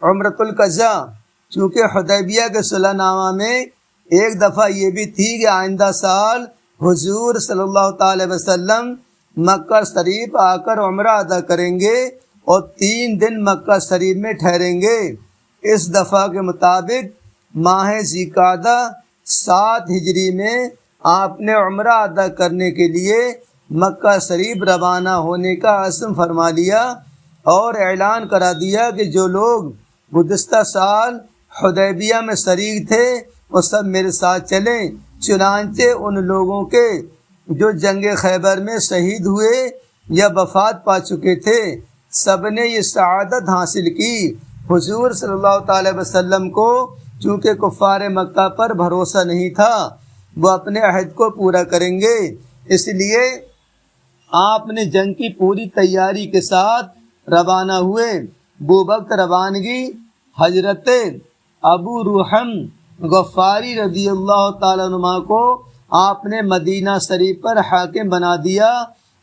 عمرۃ القضا، چونکہ حدیبیہ کے صلح نامہ میں ایک دفعہ یہ بھی تھی کہ آئندہ سال حضور صلی اللہ تعالی وسلم مکہ شریف آ کر عمرہ ادا کریں گے اور 3 دن مکہ شریف میں ٹھہریں گے۔ اس دفعہ کے مطابق ماہ ذی-القعدہ 7 ہجری میں آپ نے عمرہ ادا کرنے کے لیے مکہ شریف روانہ ہونے کا عزم فرما لیا اور اعلان کرا دیا کہ جو لوگ گزشتہ سال حدیبیہ میں شریک تھے وہ سب میرے ساتھ چلیں۔ چنانچہ ان لوگوں کے جو جنگ خیبر میں شہید ہوئے یا وفات پا چکے تھے سب نے یہ سعادت حاصل کی۔ حضور صلی اللہ تعالی وسلم کو چونکہ کفار مکہ پر بھروسہ نہیں تھا، وہ اپنے عہد کو پورا کریں گے، اس لیے آپ نے جنگ کی پوری تیاری کے ساتھ روانہ ہوئے۔ وہ وقت روانگی حضرت ابو روحم غفاری رضی اللہ تعالیٰ عنہ کو آپ نے مدینہ شریف پر حاکم بنا دیا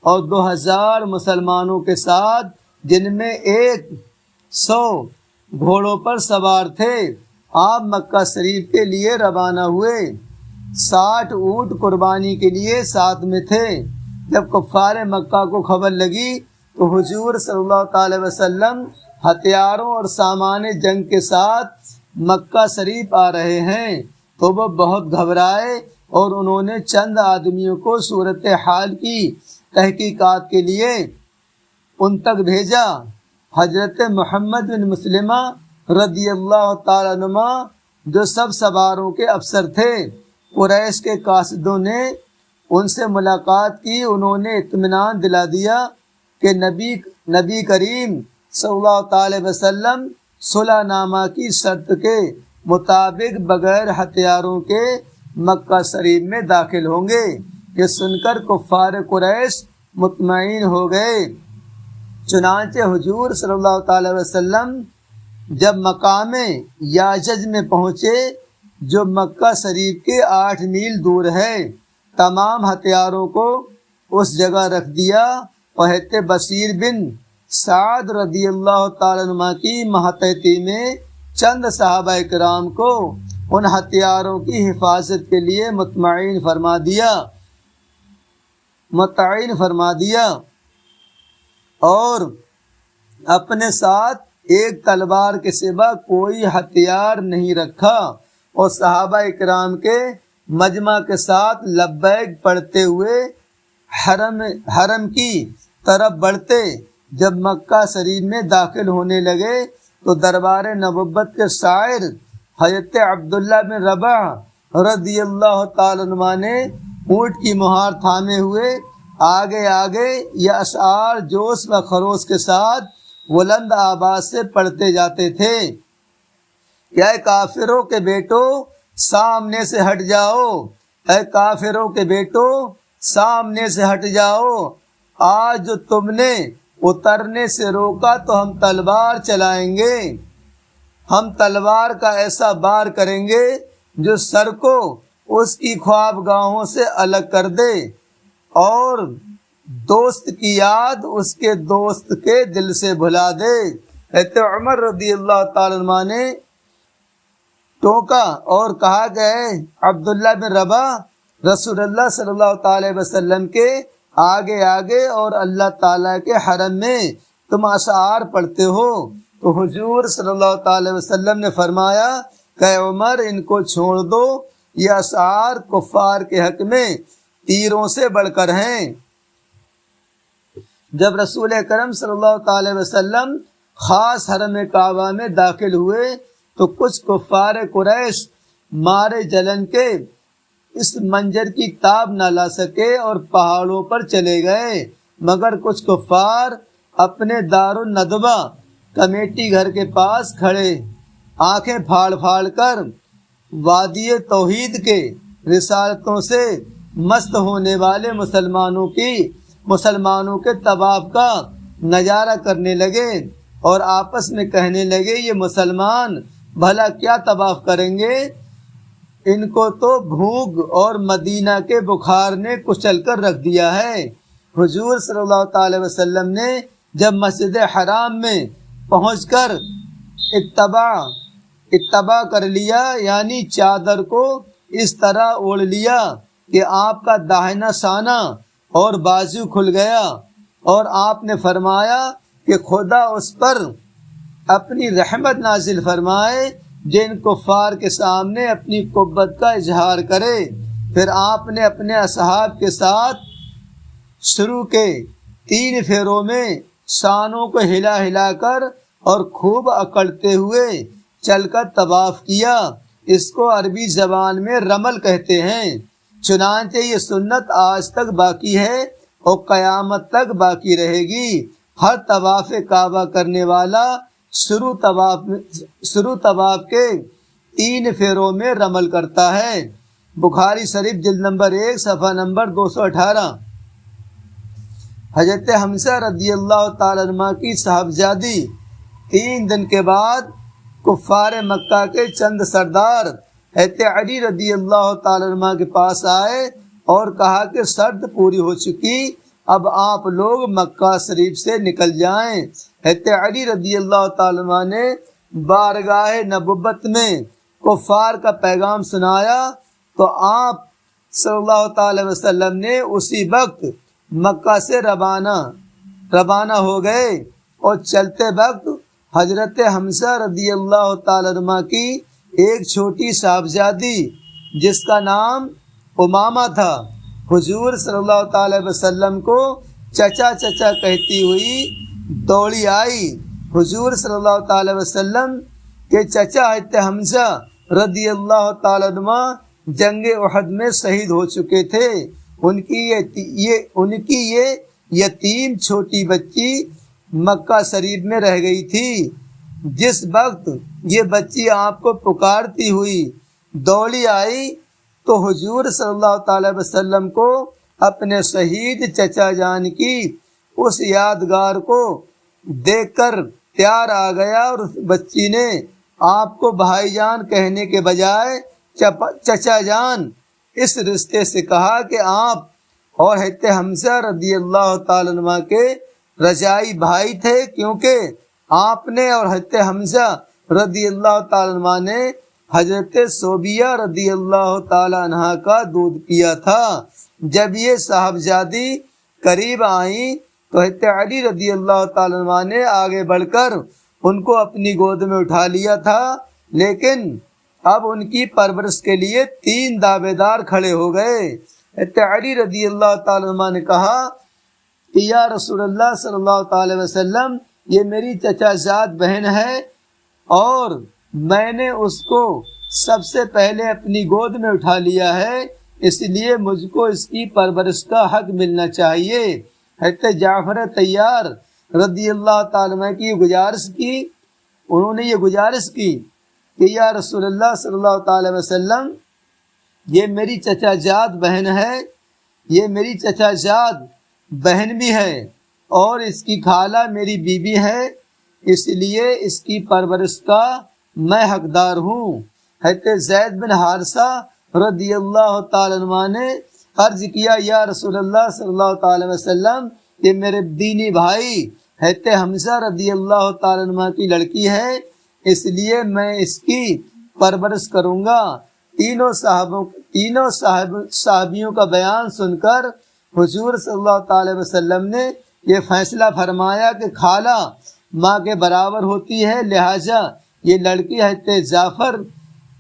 اور 2000 مسلمانوں کے ساتھ، جن میں 100 گھوڑوں پر سوار تھے، آپ مکہ شریف کے لیے روانہ ہوئے۔ 60 اونٹ قربانی کے لیے ساتھ میں تھے۔ جب کفار مکہ کو خبر لگی تو حضور صلی اللہ تعالی وسلم ہتھیاروں اور سامان جنگ کے ساتھ مکہ شریف آ رہے ہیں تو وہ بہت گھبرائے اور انہوں نے چند آدمیوں کو صورتحال کی تحقیقات کے لیے ان تک بھیجا۔ حضرت محمد بن مسلمہ رضی اللہ تعالیٰ عنہ جو سب سواروں کے افسر تھے، قریش کے قاصدوں نے ان سے ملاقات کی۔ انہوں نے اطمینان دلا دیا کہ نبی کریم صلی اللہ تعالی وسلم صلح نامہ کی شرط کے مطابق بغیر ہتھیاروں کے مکہ شریف میں داخل ہوں گے۔ یہ سن کر کفار قریش مطمئن ہو گئے۔ چنانچہ حضور صلی اللہ تعالی وسلم جب مقام یاجج میں پہنچے جو مکہ شریف کے 8 میل دور ہے، تمام ہتھیاروں کو اس جگہ رکھ دیا اور حضرت بشیر بن سعد رضی اللہ تعالیٰ عنہ کی ماتحتی میں چند صحابہ کرام کو ان ہتھیاروں کی حفاظت کے لیے مطمئن فرما دیا اور اپنے ساتھ ایک تلوار کے سوا کوئی ہتھیار نہیں رکھا، اور صحابہ کرام کے مجمع کے ساتھ لبیک پڑھتے ہوئے حرم کی طرف بڑھتے۔ جب مکہ شریف میں داخل ہونے لگے تو دربار نبوت کے شاعر حضرت عبداللہ بن رباح رضی اللہ تعالیٰ عنہ نے اونٹ کی مہار تھامے ہوئے آگے آگے یہ اشعار جوش و خروش کے ساتھ بلند آواز سے پڑھتے جاتے تھے کہ اے کافروں کے بیٹو سامنے سے ہٹ جاؤ، اے کافروں کے بیٹو سامنے سے ہٹ جاؤ، آج جو تم نے اترنے سے روکا تو ہم تلوار چلائیں گے، ہم تلوار کا ایسا بار کریں گے جو سر کو اس کی خوابگاہوں سے الگ کر دے اور دوست کی یاد اس کے دوست کے دل سے بھلا دے۔ حضرت عمر رضی اللہ تعالیٰ عنہ نے ٹوکا اور کہا کہ عبداللہ بن رباح رسول اللہ صلی اللہ تعالی وسلم کے آگے آگے اور اللہ تعالیٰ کے حرم میں تم اشعار پڑھتے ہو، تو حضور صلی اللہ تعالی وسلم نے فرمایا کہ عمر ان کو چھوڑ دو، یہ اشعار کفار کے حق میں تیروں سے بڑھ کر ہیں۔ جب رسول اکرم صلی اللہ تعالی وسلم خاص حرم کعبہ میں داخل ہوئے تو کچھ کفار قریش مارے جلن کے اس منظر کی تاب نہ لا سکے اور پہاڑوں پر چلے گئے، مگر کچھ کفار اپنے دار الندوہ کمیٹی گھر کے پاس کھڑے آنکھیں پھاڑ پھاڑ کر وادی توحید کے رسالتوں سے مست ہونے والے مسلمانوں کے طواف کا نظارہ کرنے لگے اور آپس میں کہنے لگے یہ مسلمان بھلا کیا طواف کریں گے، ان کو تو بھوک اور مدینہ کے بخار نے کچل کر رکھ دیا ہے۔ حضور صلی اللہ تعالی وسلم نے جب مسجد حرام میں پہنچ کر اتباع کر لیا، یعنی چادر کو اس طرح اوڑھ لیا کہ آپ کا داہنا سانہ اور بازو کھل گیا، اور آپ نے فرمایا کہ خدا اس پر اپنی رحمت نازل فرمائے جن کفار کے سامنے اپنی قوت کا اظہار کرے۔ پھر آپ نے اپنے اصحاب کے ساتھ شروع کے 3 پھیروں میں سانوں کو ہلا ہلا کر اور خوب اکڑتے ہوئے چل کر طواف کیا۔ اس کو عربی زبان میں رمل کہتے ہیں۔ چنانچہ یہ سنت آج تک باقی ہے اور قیامت تک باقی رہے گی۔ ہر طواف کعبہ کرنے والا شروع طواف کے 3 پھیروں میں رمل کرتا ہے۔ بخاری شریف جلد نمبر 1 صفحہ نمبر 218۔ حضرت حمزہ رضی اللہ تعالیٰ عنہ کی صاحبزادی 3 دن کے بعد کفار مکہ کے چند سردار حضرت علی رضی اللہ تعالیٰ عنہ کے پاس آئے اور کہا کہ شرط پوری ہو چکی، اب آپ لوگ مکہ شریف سے نکل جائیں۔ حضرت علی رضی اللہ تعالیٰ عنہ نے بارگاہ نبوت میں کفار کا پیغام سنایا تو آپ صلی اللہ تعالی وسلم نے اسی وقت مکہ سے روانہ ہو گئے، اور چلتے وقت حضرت حمزہ رضی اللہ تعالیٰ عنہ کی ایک چھوٹی صاحبزادی جس کا نام امامہ تھا، حضور صلی اللہ تعالی وسلم کو چچا چچا کہتی ہوئی دوڑی آئی۔ حضور صلی اللہ تعالی وسلم کے چچا حضرت حمزہ رضی اللہ تعالیٰ عنہ جنگ احد میں شہید ہو چکے تھے۔ ان کی یہ یتیم چھوٹی بچی مکہ شریف میں رہ گئی تھی۔ جس وقت یہ بچی آپ کو پکارتی ہوئی دوڑی آئی تو حضور صلی اللہ تعالی وسلم کو اپنے شہید چچا جان کی اس یادگار کو دیکھ کر پیار آ گیا، اور اس بچی نے آپ کو بھائی جان کہنے کے بجائے چچا جان اس رشتے سے کہا کہ آپ اور حضرت حمزہ رضی اللہ تعالیٰ عنہ کے رضاعی بھائی تھے، کیونکہ آپ نے اور حضرت حمزہ رضی اللہ تعالیٰ عنہ نے حضرت صوبیہ رضی اللہ تعالیٰ عنہ کا دودھ پیا تھا۔ جب یہ صاحبزادی قریب آئیں تو حضرت علی رضی اللہ تعالیٰ عنہ نے آگے بڑھ کر ان کو اپنی گود میں اٹھا لیا تھا، لیکن اب ان کی پرورش کے لیے 3 دعوے دار کھڑے ہو گئے۔ حضرت علی رضی اللہ تعالیٰ عنہ نے کہا کہ یا رسول اللہ صلی اللہ تعالی وسلم، یہ میری چچا زاد بہن ہے اور میں نے اس کو سب سے پہلے اپنی گود میں اٹھا لیا ہے، اس لیے مجھ کو اس کی پرورش کا حق ملنا چاہیے۔ حضرت جعفر طیار رضی اللہ تعالیٰ عنہ کی انہوں نے یہ گزارش کی کہ یا رسول اللہ صلی اللہ تعالی وسلم، یہ میری چچا زاد بہن ہے، یہ میری چچا زاد بہن بھی ہے اور اس کی خالہ میری بیوی ہے، اس لیے اس کی پرورش کا میں حقدار ہوں۔ حضرت زید بن حارثہ رضی اللہ تعالیٰ عنہ نے عرض کیا یا رسول اللہ صلی اللہ تعالی وسلم، یہ میرے دینی بھائی حضرت حمزہ رضی اللہ تعالیٰ عنہ کی لڑکی ہے، اس لیے میں اس کی پرورش کروں گا۔ تینوں صحابیوں کا بیان سن کر حضور صلی اللہ تعالی وسلم نے یہ فیصلہ فرمایا کہ خالہ ماں کے برابر ہوتی ہے، لہٰذا یہ لڑکی حضرت جعفر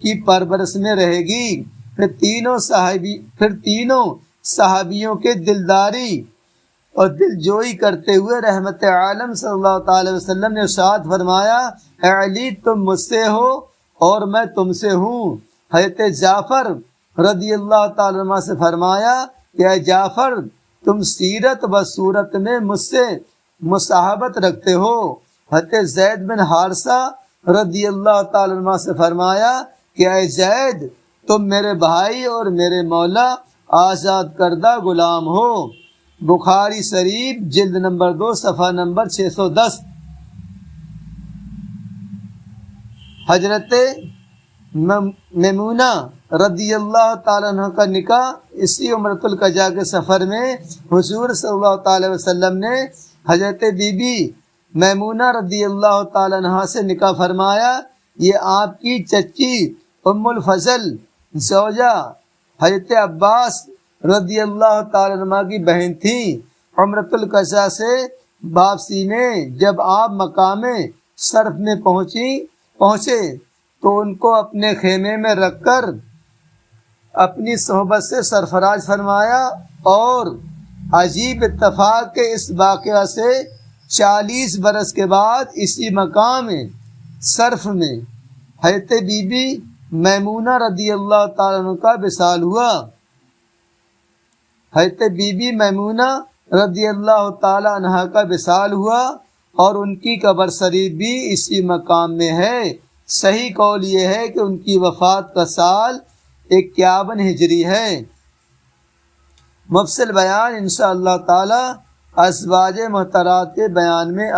کی پرورش میں رہے گی۔ پھر تینوں صحابیوں کے دلداری اور دل جوئی کرتے ہوئے رحمت عالم صلی اللہ تعالی وسلم نے ارشاد فرمایا، اے علی تم مجھ سے ہو اور میں تم سے ہوں۔ حضرت جعفر رضی اللہ تعالی عنہ سے فرمایا کہ اے جعفر، تم سیرت و صورت میں مجھ سے مصاحبت رکھتے ہو۔ حضرت زید بن حارثہ رضی اللہ تعالی عنہ سے فرمایا کہ اے زید، تم میرے بھائی اور میرے مولا آزاد کردہ غلام ہو۔ بخاری شریف جلد نمبر 2 صفحہ نمبر 610۔ حضرت میمونہ رضی اللہ تعالیٰ عنہ کا نکاح اسی عمرۃ القضاء کے سفر میں حضور صلی اللہ تعالی وسلم نے حضرت بی بی میمونہ رضی اللہ تعالیٰ عنہ سے نکاح فرمایا۔ یہ آپ کی چچی ام الفضل زوجہ حضرت عباس رضی اللہ تعالیٰ عنہ کی بہن تھیں۔ عمرۃ القضاء سے واپسی میں جب آپ مقام صرف میں پہنچے تو ان کو اپنے خیمے میں رکھ کر اپنی صحبت سے سرفراز فرمایا، اور عجیب اتفاق کے اس واقعہ سے 40 برس کے بعد اسی مقام صرف میں حضرت بی بی میمونہ رضی اللہ تعالیٰ عنہ کا وصال ہوا۔ حضرت بی بی میمونہ رضی اللہ تعالیٰ عنہ کا وصال ہوا اور ان کی قبر شریف بھی اسی مقام میں ہے۔ صحیح قول یہ ہے کہ ان کی وفات کا سال 51 ہجری ہے۔ مفصل بیان انشاءاللہ تعالی ازواج محترات کے بیان میں